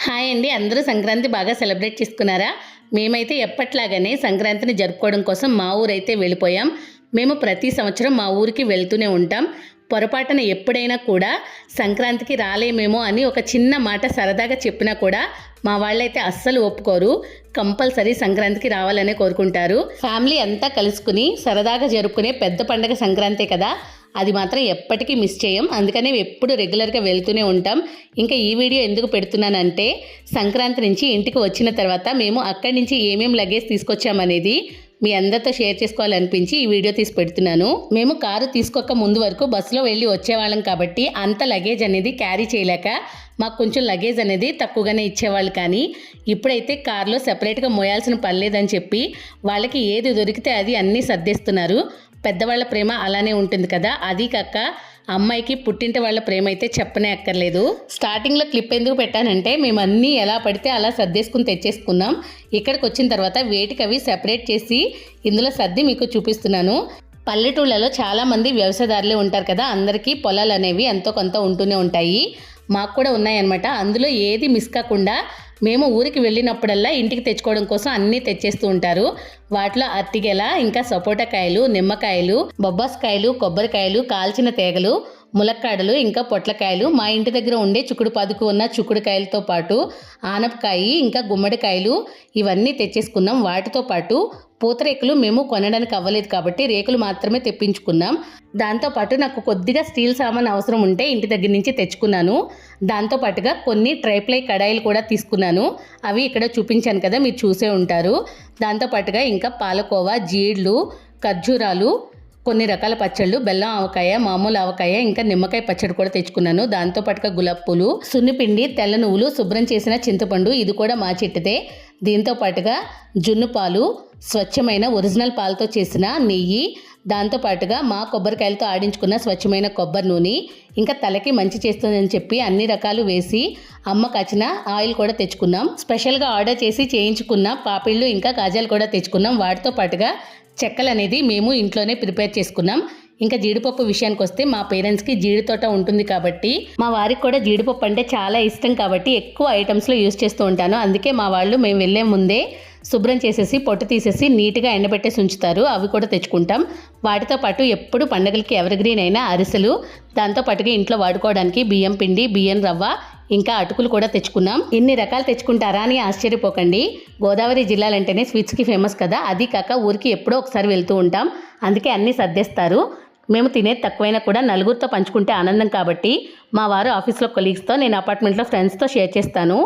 Hi అండి. అందరూ సంక్రాంతి బాగా సెలబ్రేట్ చేసుకున్నారా? మేమైతే ఎప్పట్లాగానే సంక్రాంతిని జరుపుకోవడం కోసం మా ఊరైతే వెళ్ళిపోయాం. మేము ప్రతి సంవత్సరం మా ఊరికి వెళ్తూనే ఉంటాం. పొరపాటున ఎప్పుడైనా కూడా సంక్రాంతికి రాలేమేమో అని ఒక చిన్న మాట సరదాగా చెప్పినా కూడా మా వాళ్ళైతే అస్సలు ఒప్పుకోరు. కంపల్సరీ సంక్రాంతికి రావాలనే కోరుకుంటారు. ఫ్యామిలీ అంతా కలుసుకుని సరదాగా జరుపుకునే పెద్ద పండగ సంక్రాంతే కదా, అది మాత్రం ఎప్పటికీ మిస్ చేయం. అందుకనే ఎప్పుడు రెగ్యులర్గా వెళ్తూనే ఉంటాం. ఇంకా ఈ వీడియో ఎందుకు పెడుతున్నానంటే, సంక్రాంతి నుంచి ఇంటికి వచ్చిన తర్వాత మేము అక్కడి నుంచి ఏమేమి లగేజ్ తీసుకొచ్చామనేది మీ అందరితో షేర్ చేసుకోవాలనిపించి ఈ వీడియో తీసి పెడుతున్నాను. మేము కారు తీసుకోక ముందు వరకు బస్సులో వెళ్ళి వచ్చేవాళ్ళం కాబట్టి అంత లగేజ్ అనేది క్యారీ చేయలేక మాకు కొంచెం లగేజ్ అనేది తక్కువగానే ఇచ్చేవాళ్ళు. కానీ ఇప్పుడైతే కారులో సెపరేట్గా మోయాల్సిన పని లేదని చెప్పి వాళ్ళకి ఏది దొరికితే అది అన్నీ సర్దేస్తున్నారు. పెద్దవాళ్ళ ప్రేమ అలానే ఉంటుంది కదా. అది కాక అమ్మాయికి పుట్టింటి వాళ్ళ ప్రేమ అయితే చెప్పనే అక్కర్లేదు. స్టార్టింగ్లో క్లిప్ ఎందుకు పెట్టానంటే, మేము అన్నీ ఎలా పడితే అలా సర్దేసుకుని తెచ్చేసుకున్నాం. ఇక్కడికి వచ్చిన తర్వాత వేటికవి సెపరేట్ చేసి ఇందులో సర్ది మీకు చూపిస్తున్నాను. పల్లెటూళ్ళలో చాలామంది వ్యవసాయదారులే ఉంటారు కదా, అందరికీ పొలాలు అనేవి ఎంతో కొంత ఉంటూనే ఉంటాయి. మాకు కూడా ఉన్నాయన్నమాట. అందులో ఏది మిస్ కాకుండా మేము ఊరికి వెళ్ళినప్పుడల్లా ఇంటికి తెచ్చుకోవడం కోసం అన్నీ తెచ్చేస్తూ ఉంటారు. వాటిలో అరటిగెల, ఇంకా సపోటా కాయలు, నిమ్మకాయలు, బొబ్బాస్కాయలు, కొబ్బరికాయలు, కాల్చిన తేగలు, ములక్కాడలు, ఇంకా పొట్లకాయలు, మా ఇంటి దగ్గర ఉండే చుక్కుడు పాదుకు ఉన్న చుక్కుడుకాయలతో పాటు ఆనపకాయ, ఇంకా గుమ్మడికాయలు ఇవన్నీ తెచ్చేసుకున్నాం. వాటితో పాటు పూతరేకులు మేము కొనడానికి అవ్వలేదు కాబట్టి రేకులు మాత్రమే తెప్పించుకున్నాం. దాంతోపాటు నాకు కొద్దిగా స్టీల్ సామాన్ అవసరం ఉంటే ఇంటి దగ్గర నుంచి తెచ్చుకున్నాను. దాంతోపాటుగా కొన్ని ట్రైప్లై కడాయిలు కూడా తీసుకున్నాను. అవి ఇక్కడ చూపించాను కదా, మీరు చూసే ఉంటారు. దాంతోపాటుగా ఇంకా పాలకోవా, జీడ్లు, ఖర్జూరాలు, కొన్ని రకాల పచ్చళ్ళు, బెల్లం ఆవకాయ, మామూలు ఆవకాయ, ఇంకా నిమ్మకాయ పచ్చడి కూడా తెచ్చుకున్నాను. దాంతోపాటుగా గులాబ్ సున్నిపిండి, తెల్ల నువ్వులు, శుభ్రం చేసిన చింతపండు, ఇది కూడా మా చెట్టుదే. దీంతో పాటుగా జున్ను పాలు, స్వచ్ఛమైన ఒరిజినల్ పాలతో చేసిన నెయ్యి, దాంతోపాటుగా మా కొబ్బరికాయలతో ఆడించుకున్న స్వచ్ఛమైన కొబ్బరి నూనె, ఇంకా తలకి మంచి చేస్తుందని చెప్పి అన్ని రకాలు వేసి అమ్మ కాచిన ఆయిల్ కూడా తెచ్చుకున్నాం. స్పెషల్గా ఆర్డర్ చేసి చేయించుకున్న పాపిళ్ళు, ఇంకా కాజాలు కూడా తెచ్చుకున్నాం. వాటితో పాటుగా చెక్కలు అనేది మేము ఇంట్లోనే ప్రిపేర్ చేసుకున్నాం. ఇంకా జీడిపప్పు విషయానికి వస్తే, మా పేరెంట్స్కి జీడి తోట ఉంటుంది కాబట్టి మా వారికి కూడా జీడిపప్పు అంటే చాలా ఇష్టం కాబట్టి ఎక్కువ ఐటమ్స్లో యూజ్ చేస్తూ ఉంటాను. అందుకే మా వాళ్ళు మేము వెళ్ళే ముందే శుభ్రం చేసేసి పొట్టు తీసేసి నీట్గా ఎండబెట్టేసి ఉంచుతారు. అవి కూడా తెచ్చుకుంటాం. వాటితో పాటు ఎప్పుడు పండగలకి ఎవర్-గ్రీన్ అయినా అరిసెలు, దాంతోపాటుగా ఇంట్లో వాడుకోవడానికి బియ్యం పిండి, బియ్యం రవ్వ, ఇంకా అటుకులు కూడా తెచ్చుకున్నాం. ఇన్ని రకాలు తెచ్చుకుంటారా అని ఆశ్చర్యపోకండి. గోదావరి జిల్లాలంటేనే స్వీట్స్కి ఫేమస్ కదా. అది కాక ఊరికి ఎప్పుడో ఒకసారి వెళ్తూ ఉంటాం. అందుకే అన్నీ సర్దేస్తారు. మేము తినేది తక్కువైనా కూడా నలుగురితో పంచుకుంటే ఆనందం కాబట్టి మా వారు ఆఫీస్లో కొలీగ్స్తో, నేను అపార్ట్మెంట్లో ఫ్రెండ్స్తో షేర్ చేస్తాను.